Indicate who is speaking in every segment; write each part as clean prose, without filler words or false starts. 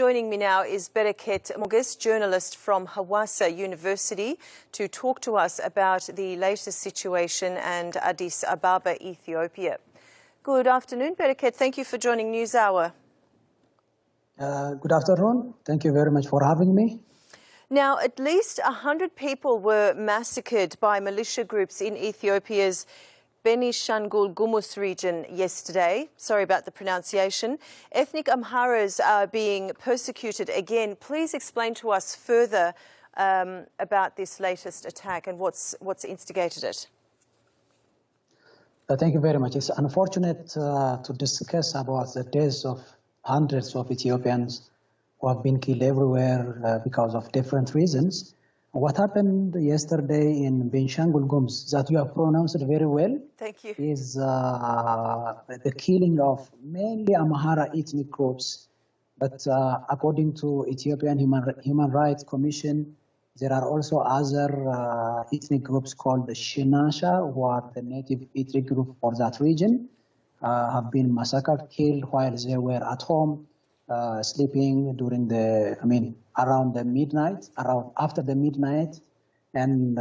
Speaker 1: Joining me now is Bereket Mogis, journalist from Hawassa University, to talk to us about the latest situation and Addis Ababa, Ethiopia. Good afternoon, Bereket. Thank you for joining NewsHour.
Speaker 2: Good afternoon. Thank you very much for having me.
Speaker 1: Now, at least 100 people were massacred by militia groups in Ethiopia's benishengul gumuz region yesterday. Sorry about the pronunciation. Ethnic Amharas are being persecuted again. Please explain to us further about this latest attack and what's instigated it.
Speaker 2: Thank you very much. It's unfortunate to discuss about the deaths of hundreds of Ethiopians who have been killed everywhere because of different reasons. What happened yesterday in benishengul gumuz, that you have pronounced it very well.
Speaker 1: Thank you.
Speaker 2: Is the killing of mainly Amhara ethnic groups. But according to Ethiopian Human Rights Commission, there are also other ethnic groups called the Shinasha, who are the native ethnic group for that region, have been massacred, killed while they were at home, sleeping during around the midnight, after the midnight, and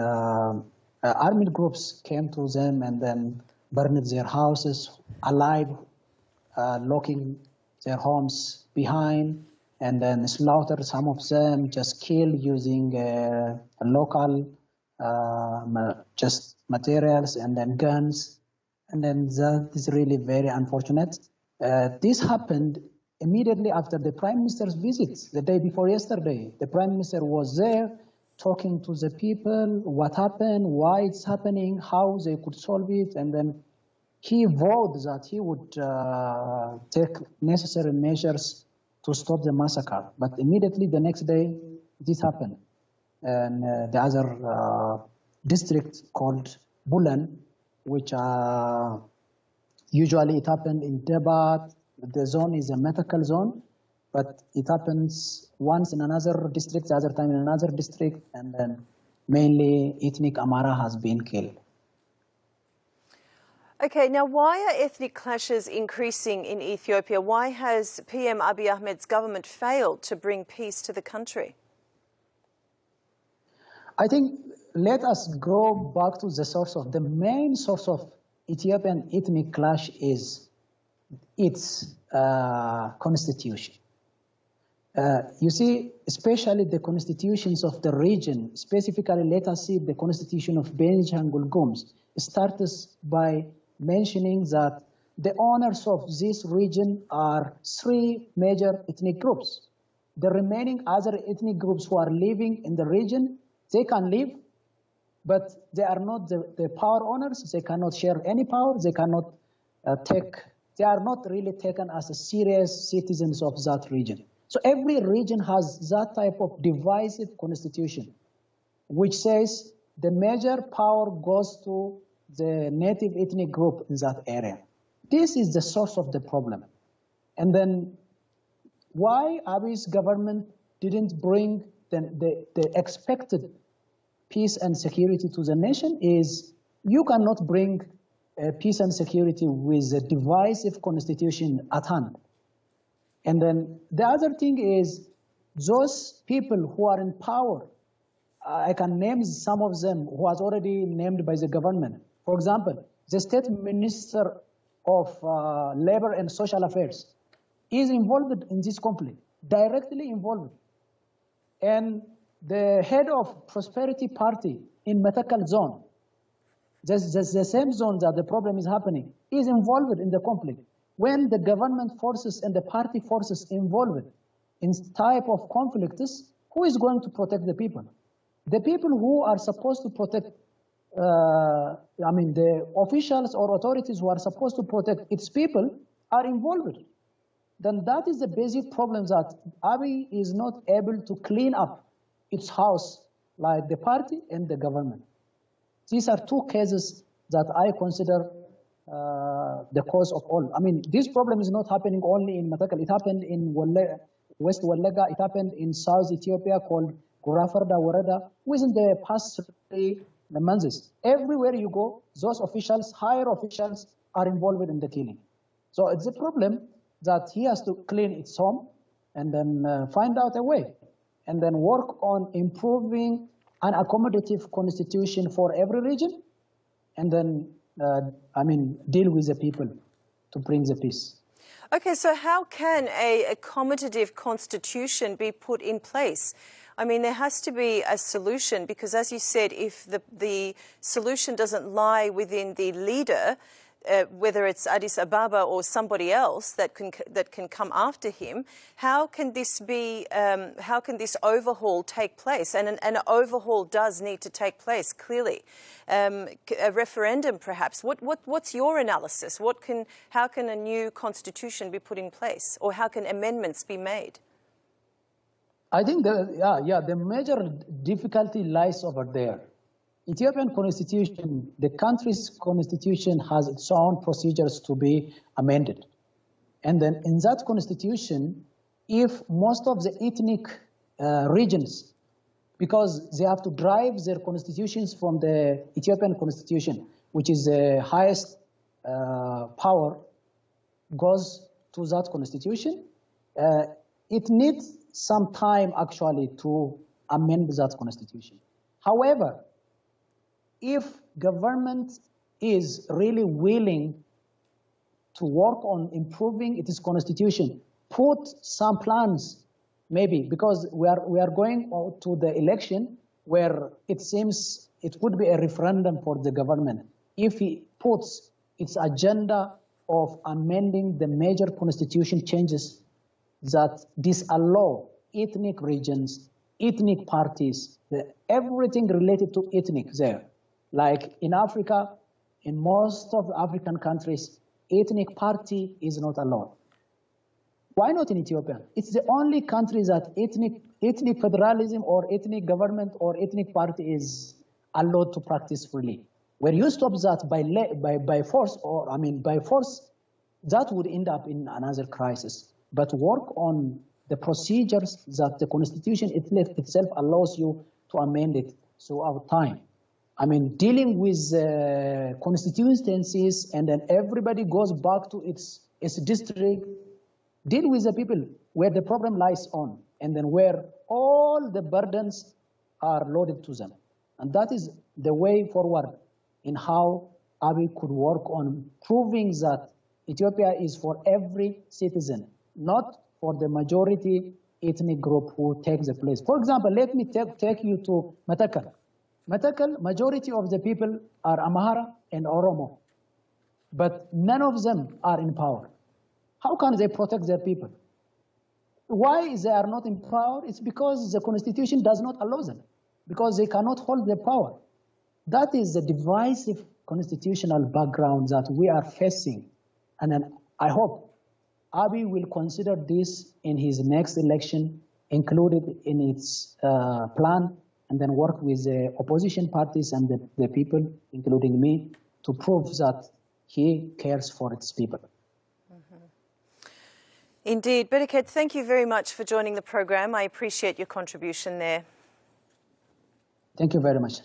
Speaker 2: armed groups came to them and then burned their houses alive, locking their homes behind, and then slaughtered some of them, just killed using local just materials and then guns. And then that is really very unfortunate. This happened immediately after the Prime Minister's visit, the day before yesterday. The Prime Minister was there talking to the people, what happened, why it's happening, how they could solve it, and then he vowed that he would take necessary measures to stop the massacre. But immediately the next day, this happened. And the other district called Bulan, which usually it happened in Debat. The zone is a medical zone, but it happens once in another district, the other time in another district, and then mainly ethnic Amhara has been killed.
Speaker 1: Okay, now why are ethnic clashes increasing in Ethiopia? Why has PM Abiy Ahmed's government failed to bring peace to the country?
Speaker 2: I think let us go back to the source of the main source of Ethiopian ethnic clash is its constitution. You see, especially the constitutions of the region, specifically let us see the constitution of benishengul gumuz, starts by mentioning that the owners of this region are three major ethnic groups. The remaining other ethnic groups who are living in the region, they can live, but they are not the power owners. They cannot share any power. They cannot they are not really taken as a serious citizens of that region. So every region has that type of divisive constitution, which says the major power goes to the native ethnic group in that area. This is the source of the problem. And then why Abiy's government didn't bring the expected peace and security to the nation is you cannot bring peace and security with a divisive constitution at hand. And then the other thing is those people who are in power, I can name some of them who was already named by the government. For example, the State Minister of Labor and Social Affairs is involved in this conflict, directly involved. And the head of Prosperity Party in Metakal zone, the same zone that the problem is happening, is involved in the conflict. When the government forces and the party forces involved in type of conflicts, who is going to protect the people? The people who are supposed to protect, the officials or authorities who are supposed to protect its people are involved. Then that is the basic problem, that Abiy is not able to clean up its house like the party and the government. These are two cases that I consider the cause of all. This problem is not happening only in Matakal. It happened in West Wallega. It happened in South Ethiopia called Gorafarda Warada within the past 3 months. Everywhere you go, those officials, higher officials, are involved in the killing. So it's a problem that he has to clean its home. and then find out a way, and then work on improving an accommodative constitution for every region, and then, deal with the people to bring the peace.
Speaker 1: Okay, so how can a accommodative constitution be put in place? I mean, there has to be a solution, because as you said, if the solution doesn't lie within the leader, whether it's Addis Ababa or somebody else that can come after him, how can this overhaul take place? And an overhaul does need to take place, clearly. A referendum, perhaps. What's your analysis? How can a new constitution be put in place, or how can amendments be made?
Speaker 2: I think the major difficulty lies over there. Ethiopian constitution, the country's constitution has its own procedures to be amended. And then in that constitution, if most of the ethnic regions, because they have to drive their constitutions from the Ethiopian constitution, which is the highest power, goes to that constitution, it needs some time actually to amend that constitution. However, if government is really willing to work on improving its constitution, put some plans, maybe, because we are going to the election where it seems it would be a referendum for the government. If he puts its agenda of amending the major constitution changes that disallow ethnic regions, ethnic parties, everything related to ethnic there. Like in Africa, in most of the African countries, ethnic party is not allowed. Why not in Ethiopia? It's the only country that ethnic federalism or ethnic government or ethnic party is allowed to practice freely. Where you stop that by force, that would end up in another crisis. But work on the procedures that the constitution itself allows you to amend it throughout time. I mean, dealing with constituencies, and then everybody goes back to its district. Deal with the people where the problem lies on, and then where all the burdens are loaded to them. And that is the way forward in how Abiy could work on proving that Ethiopia is for every citizen, not for the majority ethnic group who takes the place. For example, let me take you to Matakal. Matakal, majority of the people are Amhara and Oromo, but none of them are in power. How can they protect their people? Why they are not in power? It's because the constitution does not allow them, because they cannot hold the power. That is the divisive constitutional background that we are facing. And then I hope Abiy will consider this in his next election, included in its plan, and then work with the opposition parties and the people, including me, to prove that he cares for its people.
Speaker 1: Indeed. Bereket, thank you very much for joining the program. I appreciate your contribution there.
Speaker 2: Thank you very much.